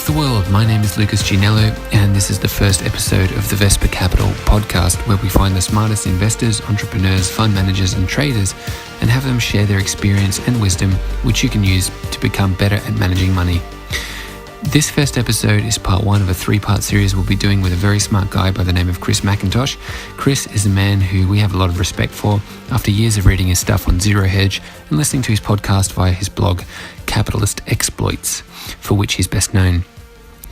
the world? My name is Lucas Ginello, and this is the first episode of the Vesper Capital Podcast, where we find the smartest investors, entrepreneurs, fund managers, and traders, and have them share their experience and wisdom, which you can use to become better at managing money. This first episode is part one of a three-part series we'll be doing with a very smart guy by the name of Chris MacIntosh. Chris is a man who we have a lot of respect for after years of reading his stuff on Zero Hedge and listening to his podcast via his blog, Capitalist Exploits, for which he's best known.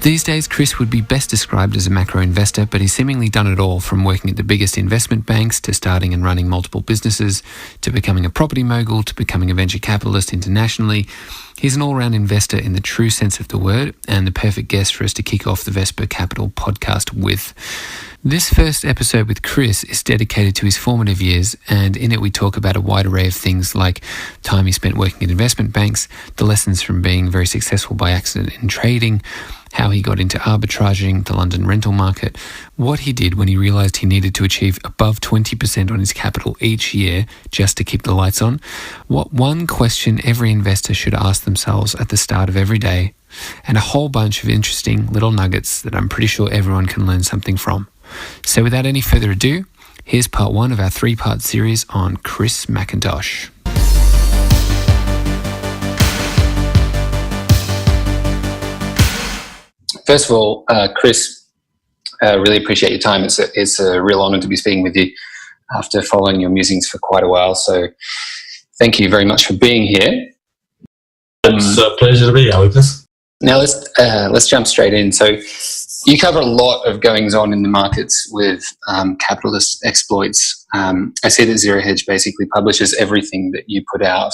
These days, Chris would be best described as a macro investor, but he's seemingly done it all, from working at the biggest investment banks to starting and running multiple businesses, to becoming a property mogul, to becoming a venture capitalist internationally. He's an all-round investor in the true sense of the word, and the perfect guest for us to kick off the Vesper Capital podcast with. This first episode with Chris is dedicated to his formative years, and in it we talk about a wide array of things like time he spent working at investment banks, the lessons from being very successful by accident in trading, how he got into arbitraging the London rental market, what he did when he realized he needed to achieve above 20% on his capital each year just to keep the lights on, what one question every investor should ask themselves at the start of every day, and a whole bunch of interesting little nuggets that I'm pretty sure everyone can learn something from. So without any further ado, here's part one of our three-part series on Chris MacIntosh. First of all, Chris, really appreciate your time. It's a real honor to be speaking with you after following your musings for quite a while. So thank you very much for being here. It's a pleasure to be here, Lucas. Now let's jump straight in. So you cover a lot of goings on in the markets with capitalist exploits. I see that Zero Hedge basically publishes everything that you put out.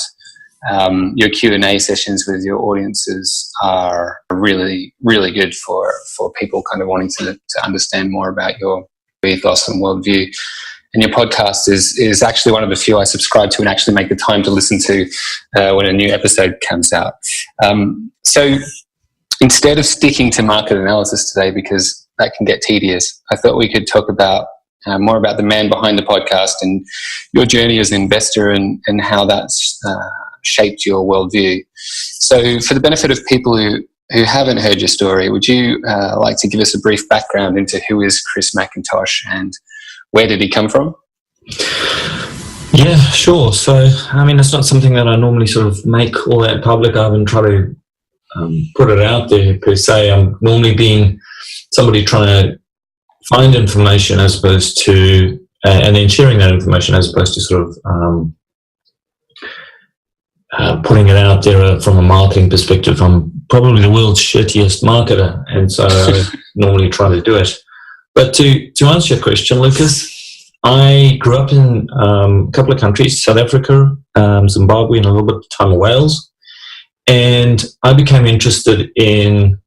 Your Q&A sessions with your audiences are really, really good for people kind of wanting to understand more about your ethos and worldview. And your podcast is actually one of the few I subscribe to and actually make the time to listen to when a new episode comes out. So instead of sticking to market analysis today, because that can get tedious, I thought we could talk about more about the man behind the podcast and your journey as an investor and how that's shaped your worldview. So for the benefit of people who haven't heard your story, would you like to give us a brief background into who is Chris MacIntosh and where did he come from? Yeah, sure. So, I mean, it's not something that I normally sort of make all that public. I haven't tried to put it out there per se. I'm normally being somebody trying to find information as opposed to, and then sharing that information as opposed to sort of putting it out there from a marketing perspective. I'm probably the world's shittiest marketer, and so I normally try to do it. But to answer your question, Lucas, I grew up in a couple of countries, South Africa, Zimbabwe, and a little bit of time in Wales. And I became interested in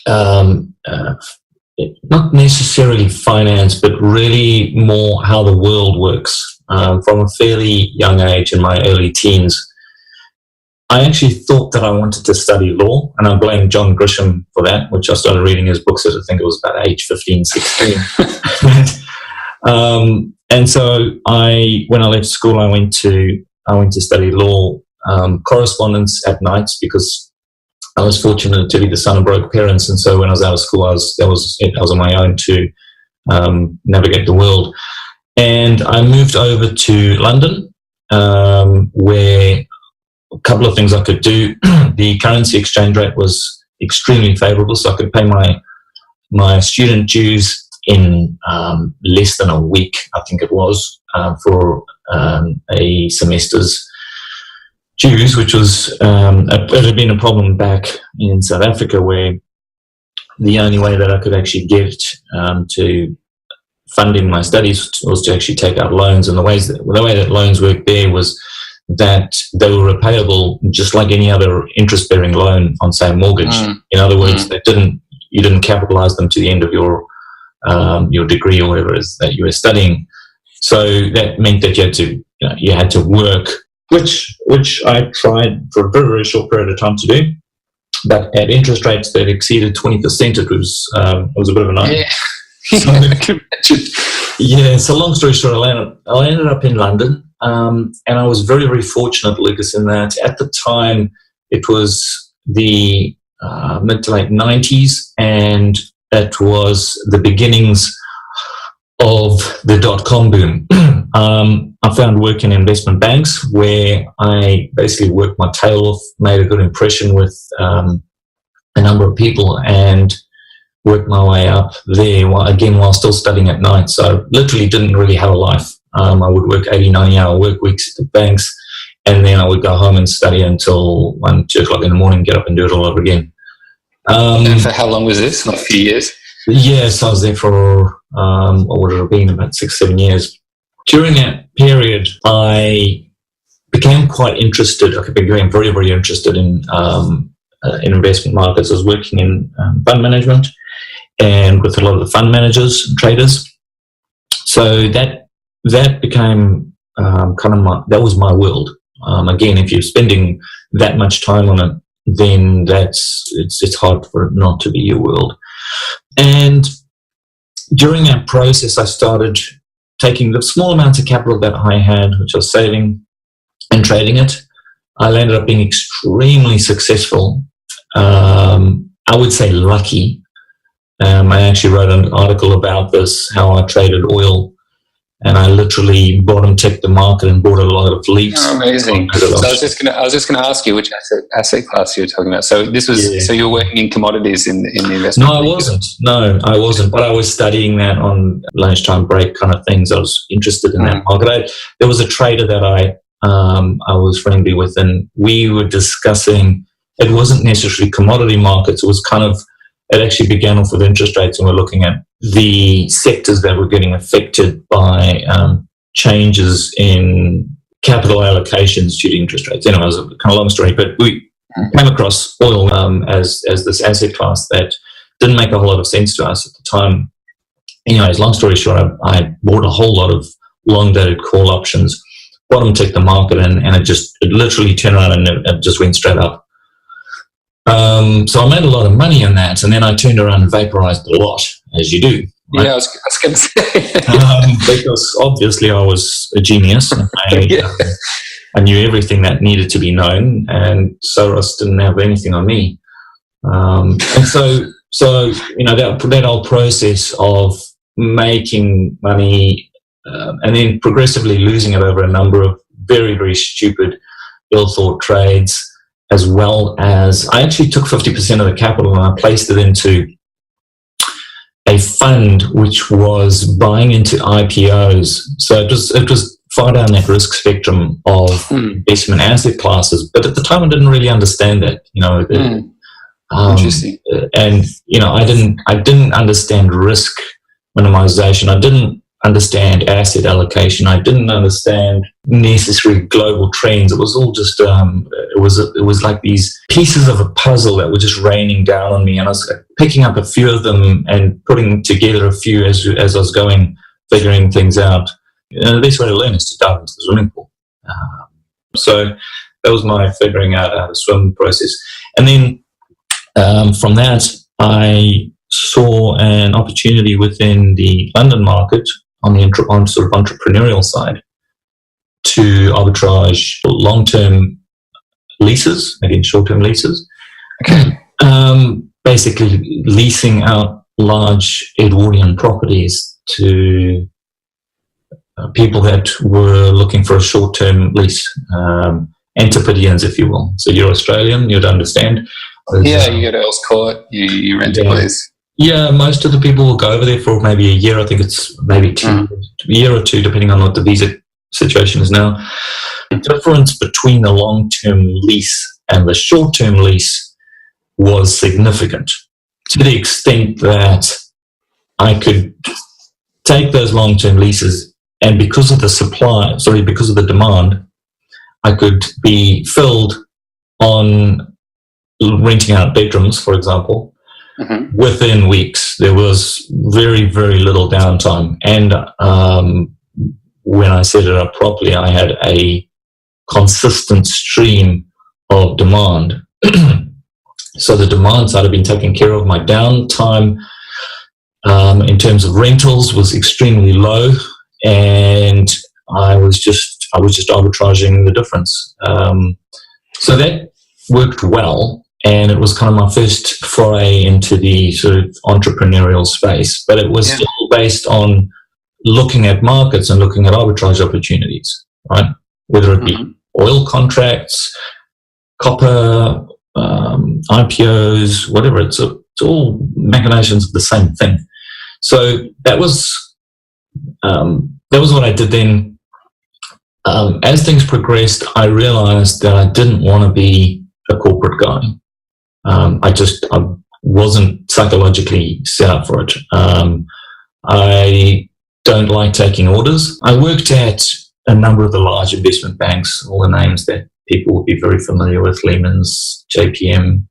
not necessarily finance, but really more how the world works. From a fairly young age, in my early teens, I actually thought that I wanted to study law, and I blame John Grisham for that, which I started reading his books at, I think it was about age 15, 16. And so when I left school, I went to study law, correspondence at nights, because I was fortunate to be the son of broke parents, and so when I was out of school, I was on my own to navigate the world. And I moved over to London, where a couple of things I could do. The currency exchange rate was extremely favorable, so I could pay my student dues in less than a week, I think it was, for a semester's dues, which was it had been a problem back in South Africa, where the only way that I could actually get to funding my studies was to actually take out loans. And the way that loans worked there was that they were repayable just like any other interest-bearing loan on, say, a mortgage. In other words, you didn't capitalize them to the end of your degree or whatever it is that you were studying. So that meant that you had to work, which I tried for a very, very short period of time to do. But at interest rates that exceeded 20%, it was a bit of a nightmare. Yeah. So long story short, I ended up in London. And I was very, very fortunate, Lucas, in that at the time it was the mid to late 90s, and that was the beginnings of the dot-com boom. I found work in investment banks where I basically worked my tail off, made a good impression with a number of people, and worked my way up there, while still studying at night. So I literally didn't really have a life. I would work 80, 90-hour work weeks at the banks, and then I would go home and study until 1, 2 o'clock in the morning, get up and do it all over again. And for how long was this? Like a few years? Yes, I was there for, what would it have been, about 6, 7 years. During that period, I became quite interested. I became very, very interested in investment markets. I was working in fund management and with a lot of the fund managers and traders. So that became that was my world. Again, if you're spending that much time on it, then it's hard for it not to be your world. And during that process, I started taking the small amounts of capital that I had, which I was saving, and trading it. I ended up being extremely successful. I would say lucky. I actually wrote an article about this, how I traded oil, and I literally bottom ticked the market and bought a lot of leaps. Oh, amazing! So I was just gonna ask you which asset class you were talking about. So this was so you were working in commodities in the investment. No, I wasn't. But I was studying that on lunchtime break kind of things. I was interested in that market. There was a trader that I was friendly with, and we were discussing. It wasn't necessarily commodity markets. It was kind of. It actually began off with interest rates, and we're looking at the sectors that were getting affected by changes in capital allocations due to interest rates. Anyway, it was a kind of long story, but we came across oil as this asset class that didn't make a whole lot of sense to us at the time. Anyways, long story short, I bought a whole lot of long-dated call options, bottom ticked the market, and it literally turned around and it just went straight up. So I made a lot of money in that, and then I turned around and vaporized a lot, as you do. Right? Yeah, I was going to say. Because obviously I was a genius. I knew everything that needed to be known, and Soros didn't have anything on me. And so that whole process of making money and then progressively losing it over a number of very, very stupid, ill-thought trades, as well as I actually took 50% of the capital and I placed it into a fund which was buying into IPOs. So it was far down that risk spectrum of investment asset classes. But at the time, I didn't really understand that. Interesting. And I didn't understand risk minimization. I didn't understand asset allocation. I didn't understand necessary global trends. It was all just it was like these pieces of a puzzle that were just raining down on me, and I was picking up a few of them and putting together a few as I was going, figuring things out. The best way to learn is to dive into the swimming pool. So that was my figuring out how to swim process. And then from that, I saw an opportunity within the London market on sort of entrepreneurial side to arbitrage long-term leases, again, short-term leases. Okay. Basically leasing out large Edwardian properties to people that were looking for a short-term lease, Antipodeans, if you will. So you're Australian, you'd understand. Yeah, you go to Earls Court, you rent a place. Yeah, most of the people will go over there for maybe a year. I think it's maybe a year or two, depending on what the visa situation is now. The difference between the long-term lease and the short-term lease was significant, to the extent that I could take those long-term leases, and because of the demand, I could be filled on renting out bedrooms, for example. Mm-hmm. Within weeks. There was very, very little downtime. And when I set it up properly, I had a consistent stream of demand. So the demand side had been taken care of. My downtime in terms of rentals was extremely low, and I was just arbitraging the difference. So that worked well. And it was kind of my first foray into the sort of entrepreneurial space. But it was still based on looking at markets and looking at arbitrage opportunities, right? Whether it be oil contracts, copper, IPOs, whatever. It's all machinations of the same thing. So that was what I did then. As things progressed, I realized that I didn't want to be a corporate guy. I wasn't psychologically set up for it. I don't like taking orders. I worked at a number of the large investment banks, all the names that people would be very familiar with, Lehman's, JPM,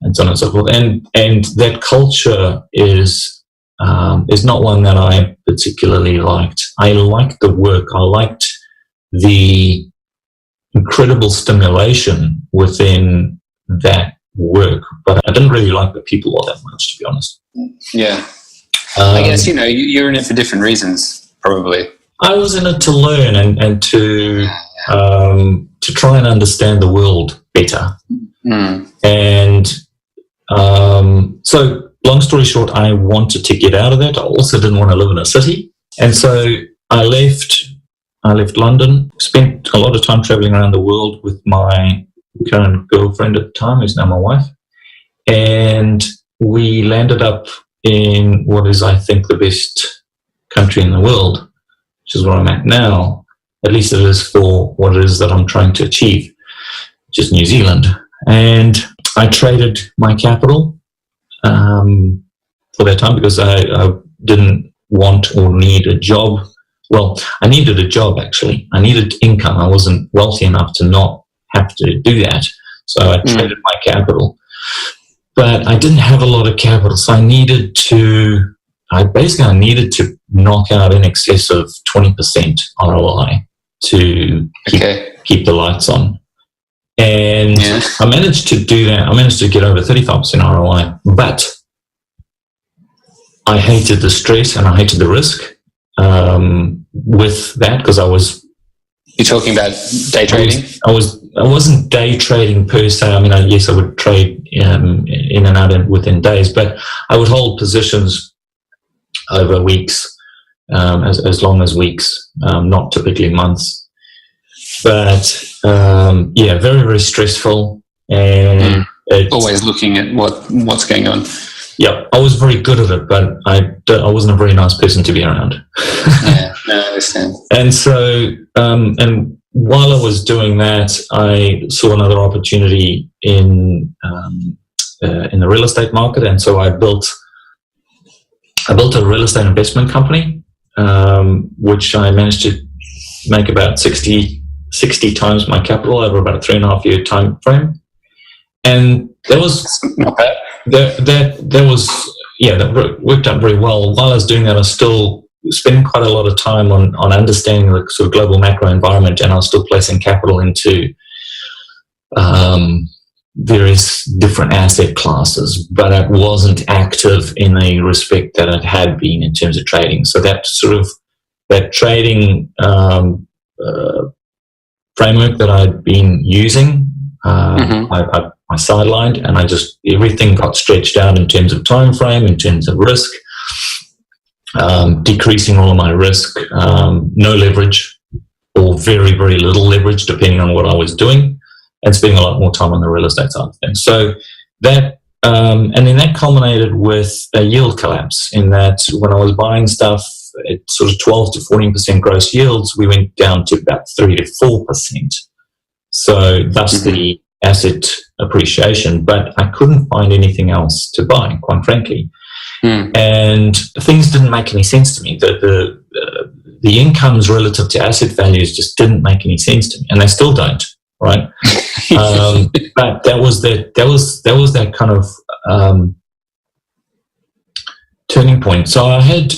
and so on and so forth. And that culture is not one that I particularly liked. I liked the work. I liked the incredible stimulation within that work, but I didn't really like the people all that much, to be honest. Yeah. I guess, you're in it for different reasons, probably. I was in it to learn and to try and understand the world better. And so, long story short, I wanted to get out of that. I also didn't want to live in a city. And so I left London, spent a lot of time traveling around the world with my current girlfriend at the time, who's now my wife. And we landed up in what is, I think, the best country in the world, which is where I'm at now. At least it is for what it is that I'm trying to achieve, which is New Zealand. And I traded my capital for that time because I didn't want or need a job. Well, I needed a job, actually. I needed income. I wasn't wealthy enough to not have to do that. So I traded my capital. But I didn't have a lot of capital, so I needed to knock out in excess of 20% ROI to keep the lights on. And I managed to do that. I managed to get over 35% ROI, but I hated the stress and I hated the risk with that because I was... You're talking about day trading? I wasn't day trading per se. I mean, yes, I would trade in and out within days, but I would hold positions over weeks, as long as weeks, not typically months. But very, very stressful, and always looking at what's going on. Yeah, I was very good at it, but I wasn't a very nice person to be around. Yeah, no, I understand. And so, and while I was doing that, I saw another opportunity in the real estate market, and so I built a real estate investment company, which I managed to make about 60 times my capital over about a 3.5 year time frame, and that was not bad. That worked out very well. While I was doing that, I was still spending quite a lot of time on understanding the sort of global macro environment, and I was still placing capital into various different asset classes, but it wasn't active in the respect that it had been in terms of trading. So that trading framework that I'd been using, I sidelined, and everything got stretched out in terms of time frame, in terms of risk, decreasing all of my risk, no leverage or very, very little leverage depending on what I was doing, and spending a lot more time on the real estate side of things. So that, and then that culminated with a yield collapse, in that when I was buying stuff at sort of 12 to 14% gross yields, we went down to about 3 to 4%. So thus the asset appreciation, but I couldn't find anything else to buy, quite frankly. And things didn't make any sense to me. The incomes relative to asset values just didn't make any sense to me, and they still don't, right? But that was that kind of turning point. So I had,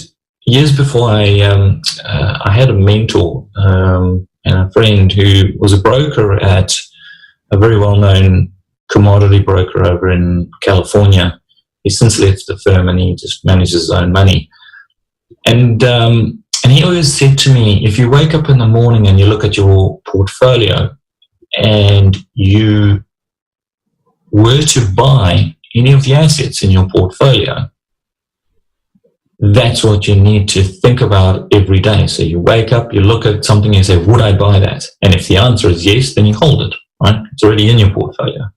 years before, I had a mentor and a friend who was a broker at a very well-known commodity broker over in California. He's since left the firm and he just manages his own money. And he always said to me, if you wake up in the morning and you look at your portfolio and you were to buy any of the assets in your portfolio, that's what you need to think about every day. So you wake up, you look at something, and you say, would I buy that? And if the answer is yes, then you hold it, right? It's already in your portfolio.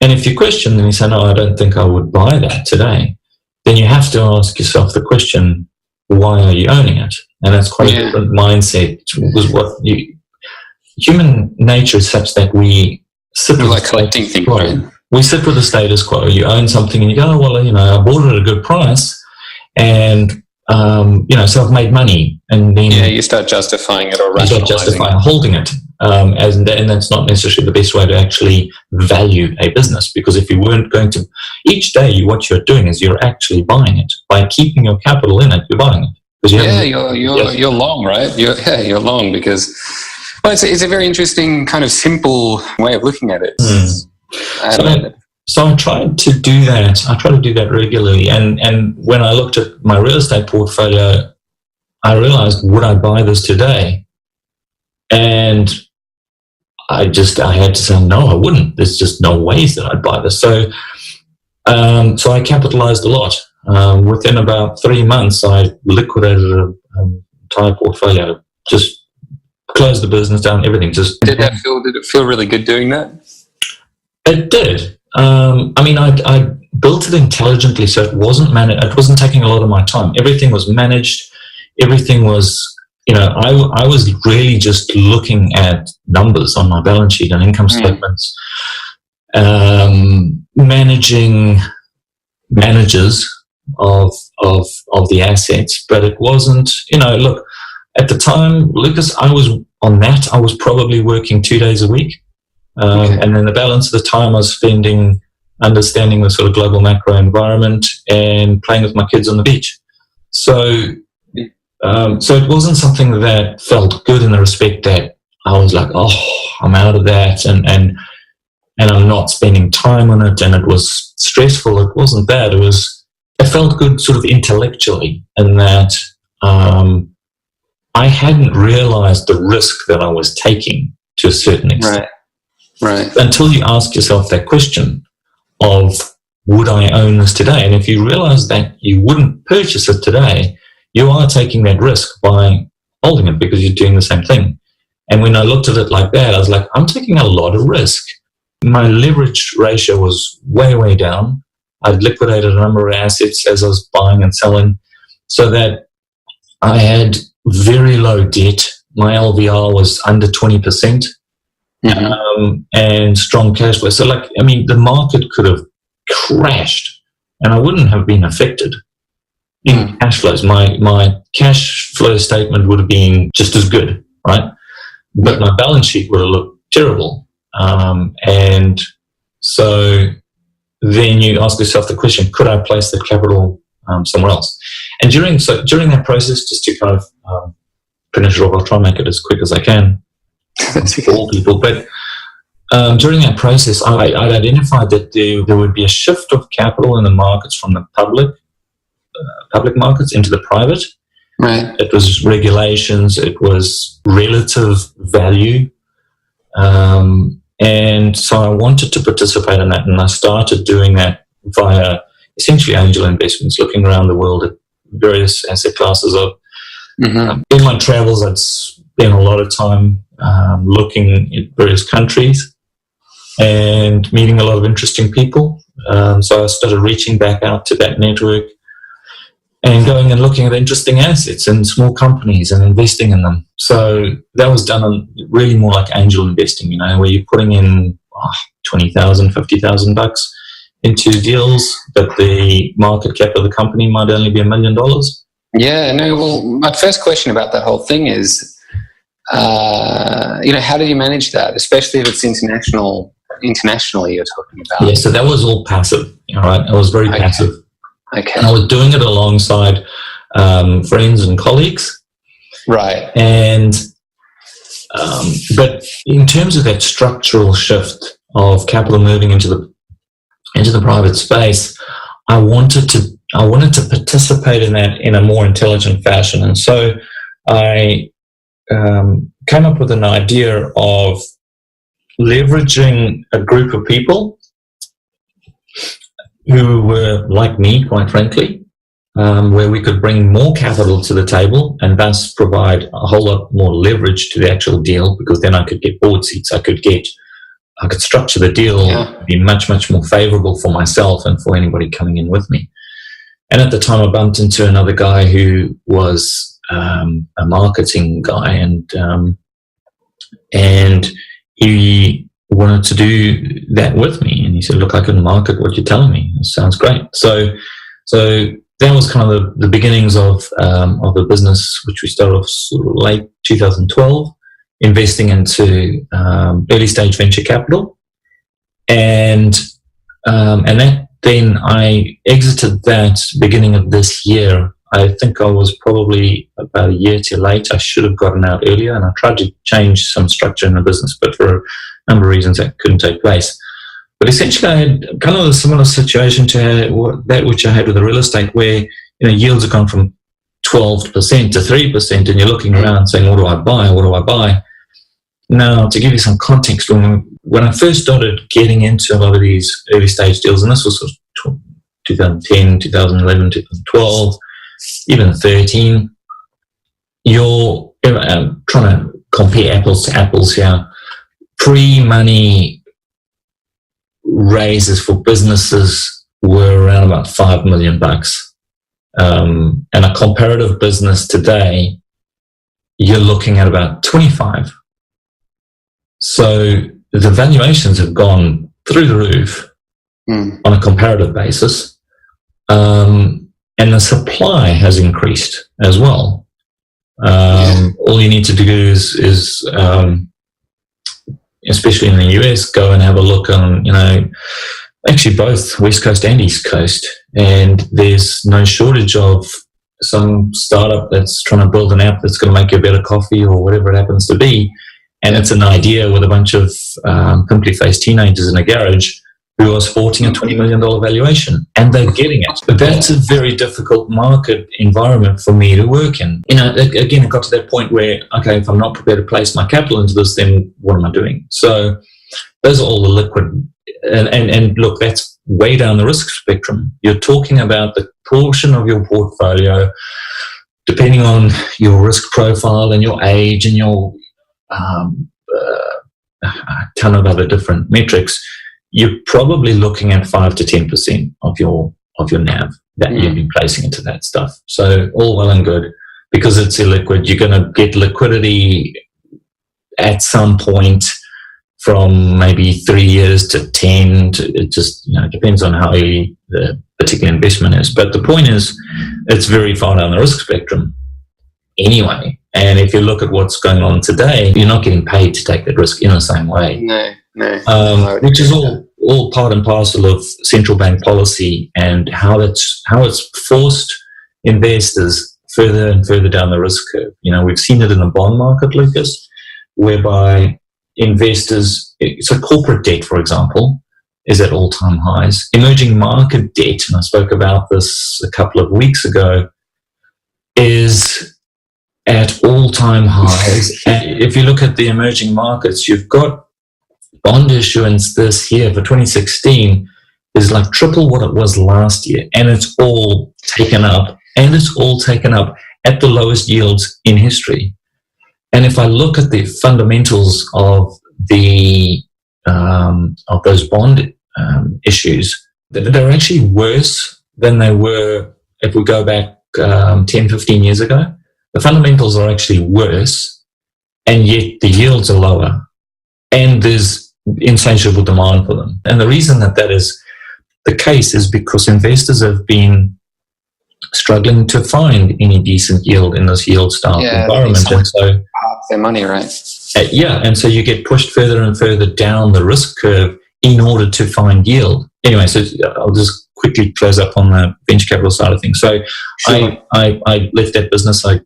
And if you question, then you say, no, I don't think I would buy that today. Then you have to ask yourself the question, why are you owning it? And that's quite a different mindset. Human nature is such that we sit with like collecting things, right? We sit with the status quo. You own something and you go, oh, well, I bought it at a good price, and so I've made money. And then you start justifying it or rationalizing holding it. And that's not necessarily the best way to actually value a business, because if you weren't going to, each day what you're doing is you're actually buying it. By keeping your capital in it, you're buying it. You're long, right? You're long because, well, it's a very interesting kind of simple way of looking at it. So I tried to do that. I try to do that regularly. And when I looked at my real estate portfolio, I realized, would I buy this today? And I had to say, no, I wouldn't. There's just no ways that I'd buy this. So I capitalized a lot. Within about 3 months, I liquidated an entire portfolio, just closed the business down, everything. Did it feel really good doing that? It did. I built it intelligently, so it wasn't taking a lot of my time. Everything was managed. Everything was, I was really just looking at numbers on my balance sheet and income statements, managing managers of the assets, but it wasn't, look, at the time, Lucas, I was probably working 2 days a week. And then the balance of the time I was spending understanding the sort of global macro environment and playing with my kids on the beach. So it wasn't something that felt good in the respect that I was like, oh, I'm out of that and I'm not spending time on it, and it was stressful. It wasn't that. It felt good sort of intellectually, in that I hadn't realized the risk that I was taking to a certain extent. Right. Until you ask yourself that question of, would I own this today? And if you realize that you wouldn't purchase it today, you are taking that risk by holding it, because you're doing the same thing. And when I looked at it like that, I was like, I'm taking a lot of risk. My leverage ratio was way, way down. I'd liquidated a number of assets as I was buying and selling, so that I had very low debt. My LVR was under 20%. And strong cash flow. So the market could have crashed and I wouldn't have been affected in cash flows. My cash flow statement would have been just as good, right? But my balance sheet would have looked terrible. And so then you ask yourself the question, could I place the capital somewhere else? And during that process, just to kind of finish it off, I'll try and make it as quick as I can. For all people, but during that process, I'd identified that there would be a shift of capital in the markets from the public markets into the private. Right. It was regulations, it was relative value, and so I wanted to participate in that, and I started doing that via essentially angel investments, looking around the world at various asset classes. In my travels, I'd spent a lot of time looking at various countries and meeting a lot of interesting people. So I started reaching back out to that network and going and looking at interesting assets and small companies and investing in them. So that was done on really more like angel investing, where you're putting in $20,000, $50,000 into deals, but the market cap of the company might only be $1 million. Yeah, no, well, my first question about that whole thing is, how do you manage that, especially if it's internationally you're talking about? Yeah, so that was all passive, right? It was very passive. Okay. And I was doing it alongside friends and colleagues. Right. And but in terms of that structural shift of capital moving into the private space, I wanted to participate in that in a more intelligent fashion. And so I came up with an idea of leveraging a group of people who were like me, quite frankly, where we could bring more capital to the table and thus provide a whole lot more leverage to the actual deal, because then I could get board seats. I could structure the deal to be much, much more favorable for myself and for anybody coming in with me. And at the time, I bumped into another guy who was a marketing guy, and he wanted to do that with me. And he said, "Look, I can market what you're telling me. It sounds great." So that was kind of the beginnings of the business, which we started off sort of late 2012, investing into early stage venture capital, and that then I exited that beginning of this year. I think I was probably about a year too late. I should have gotten out earlier, and I tried to change some structure in the business, but for a number of reasons that couldn't take place. But essentially, I had kind of a similar situation to that which I had with the real estate, where yields have gone from 12% to 3%, and you're looking around saying, "What do I buy? What do I buy?" Now, to give you some context, when I first started getting into a lot of these early stage deals, and this was sort of 2010, 2011, 2012, even 13, you're trying to compare apples to apples here. Pre-money raises for businesses were around about $5 million. And a comparative business today, you're looking at about 25. So the valuations have gone through the roof on a comparative basis. And the supply has increased as well. All you need to do is especially in the US, go and have a look on, actually both West Coast and East Coast. And there's no shortage of some startup that's trying to build an app that's going to make you a better coffee or whatever it happens to be. And it's an idea with a bunch of pimply-faced teenagers in a garage who are sporting a $20 million valuation, and they're getting it. But that's a very difficult market environment for me to work in. Again, it got to that point where, okay, if I'm not prepared to place my capital into this, then what am I doing? So those are all the liquid. And look, that's way down the risk spectrum. You're talking about the portion of your portfolio, depending on your risk profile and your age and your a ton of other different metrics, you're probably looking at 5 to 10% of your NAV that you've been placing into that stuff. So all well and good, because it's illiquid. You're going to get liquidity at some point from maybe 3 years to 10. It just depends on how the particular investment is. But the point is, it's very far down the risk spectrum anyway. And if you look at what's going on today, you're not getting paid to take that risk in the same way. No. Which is all part and parcel of central bank policy and how it's forced investors further and further down the risk curve. We've seen it in the bond market, Lucas, whereby investors, so corporate debt, for example, is at all-time highs. Emerging market debt, and I spoke about this a couple of weeks ago, is at all-time highs. And if you look at the emerging markets, you've got bond issuance this year for 2016 is like triple what it was last year, and it's all taken up, at the lowest yields in history. And if I look at the fundamentals of those bond issues, they're actually worse than they were if we go back 10, 15 years ago. The fundamentals are actually worse, and yet the yields are lower, and there's insatiable demand for them. And the reason that is the case is because investors have been struggling to find any decent yield in this yield-starved environment. And so their money, right? And so you get pushed further and further down the risk curve in order to find yield. Anyway, so I'll just quickly close up on the venture capital side of things. So sure. I left that business. I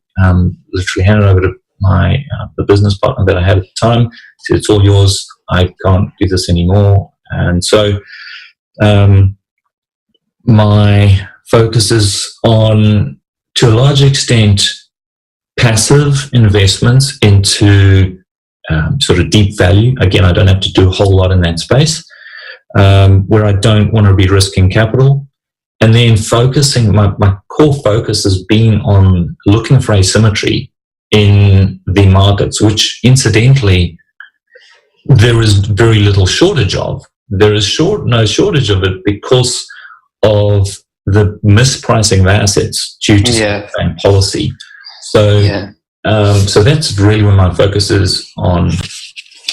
literally handed over to my the business partner that I had at the time. Said, "It's all yours. I can't do this anymore." And so my focus is on, to a large extent, passive investments into sort of deep value. Again, I don't have to do a whole lot in that space. where I don't want to be risking capital. And then focusing, my core focus has been on looking for asymmetry in the markets, which incidentally, there is very little shortage of. There is no shortage of it because of the mispricing of assets due to bank policy. So, so that's really where my focus is on,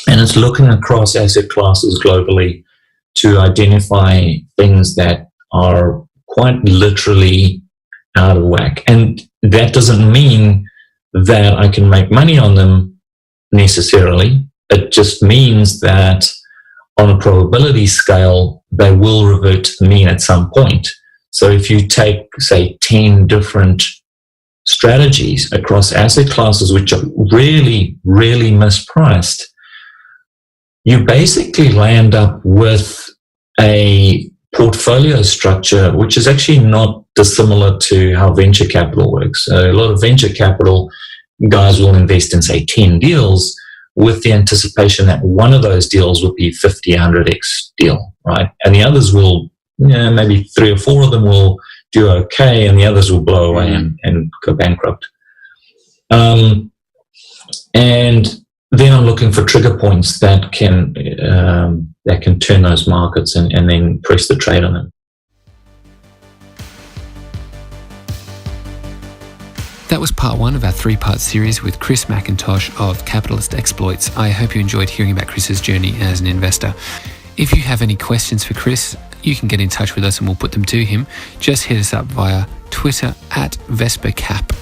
and it's looking across asset classes globally to identify things that are quite literally out of whack. And that doesn't mean that I can make money on them necessarily. It just means that on a probability scale, they will revert to the mean at some point. So if you take, say, 10 different strategies across asset classes which are really, really mispriced, you basically land up with a portfolio structure which is actually not dissimilar to how venture capital works. A lot of venture capital guys will invest in, say, 10 deals with the anticipation that one of those deals will be 50, 100x deal, right? And the others will, maybe 3 or 4 of them will do okay, and the others will blow away and go bankrupt. And then I'm looking for trigger points that can turn those markets and then press the trade on them. That was part 1 of our 3-part series with Chris MacIntosh of Capitalist Exploits. I hope you enjoyed hearing about Chris's journey as an investor. If you have any questions for Chris, you can get in touch with us and we'll put them to him. Just hit us up via Twitter at Vesper Cap.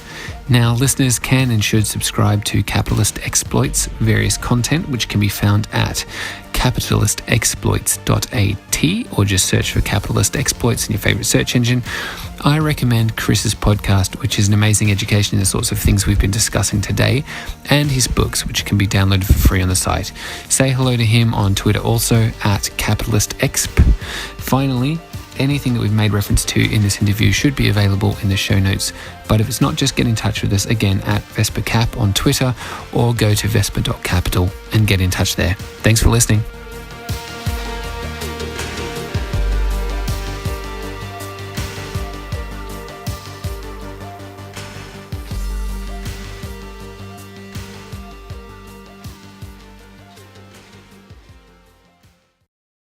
Now, listeners can and should subscribe to Capitalist Exploits' various content, which can be found at capitalistexploits.at, or just search for Capitalist Exploits in your favorite search engine. I recommend Chris's podcast, which is an amazing education in the sorts of things we've been discussing today, and his books, which can be downloaded for free on the site. Say hello to him on Twitter also at capitalistexp. Finally, anything that we've made reference to in this interview should be available in the show notes. But if it's not, just get in touch with us again at Vesper Cap on Twitter, or go to vesper.capital and get in touch there. Thanks for listening.